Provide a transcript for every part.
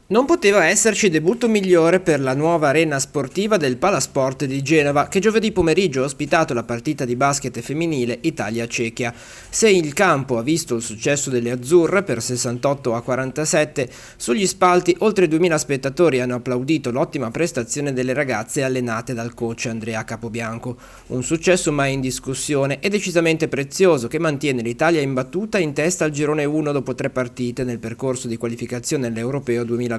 Non poteva esserci debutto migliore per la nuova arena sportiva del Palasport di Genova, che giovedì pomeriggio ha ospitato la partita di basket femminile Italia-Cechia. Se il campo ha visto il successo delle azzurre per 68-47, sugli spalti oltre 2000 spettatori hanno applaudito l'ottima prestazione delle ragazze allenate dal coach Andrea Capobianco. Un successo mai in discussione e decisamente prezioso, che mantiene l'Italia imbattuta in testa al girone 1 dopo 3 partite nel percorso di qualificazione all'Europeo 2025,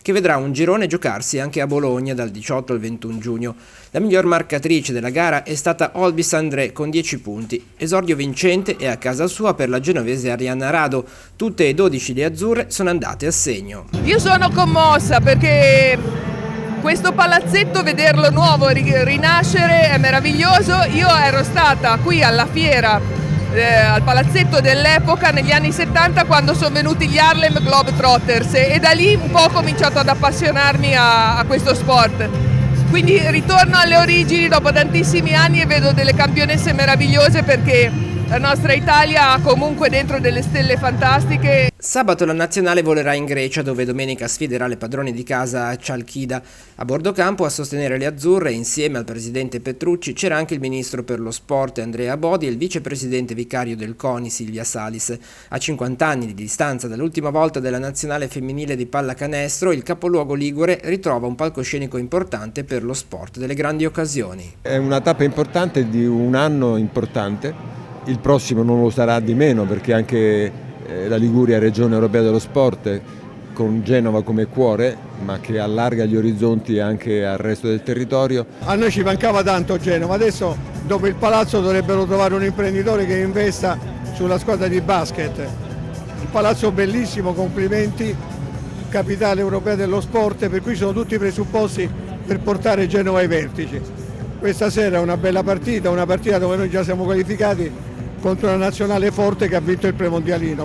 che vedrà un girone giocarsi anche a Bologna dal 18 al 21 giugno. La miglior marcatrice della gara è stata Olbis André con 10 punti. Esordio vincente è a casa sua per la genovese Arianna Rado. Tutte e 12 le azzurre sono andate a segno. Io sono commossa perché questo palazzetto, vederlo nuovo rinascere è meraviglioso. Io ero stata qui alla fiera al palazzetto dell'epoca negli anni 70, quando sono venuti gli Harlem Globetrotters, e da lì un po' ho cominciato ad appassionarmi a questo sport. Quindi ritorno alle origini dopo tantissimi anni e vedo delle campionesse meravigliose, perché la nostra Italia ha comunque dentro delle stelle fantastiche. Sabato la nazionale volerà in Grecia, dove domenica sfiderà le padrone di casa a Chalkida. A bordo campo a sostenere le azzurre, insieme al presidente Petrucci, c'era anche il ministro per lo sport Andrea Bodi e il vicepresidente vicario del CONI Silvia Salis. A 50 anni di distanza dall'ultima volta della nazionale femminile di pallacanestro, il capoluogo ligure ritrova un palcoscenico importante per lo sport delle grandi occasioni. È una tappa importante di un anno importante. Il prossimo non lo sarà di meno, perché anche la Liguria è regione europea dello sport, con Genova come cuore, ma che allarga gli orizzonti anche al resto del territorio. A noi ci mancava tanto Genova, adesso dopo il Palazzo dovrebbero trovare un imprenditore che investa sulla squadra di basket. Il Palazzo bellissimo, complimenti, capitale europea dello sport, per cui sono tutti i presupposti per portare Genova ai vertici. Questa sera è una bella partita, una partita dove noi già siamo qualificati contro una nazionale forte che ha vinto il premondialino.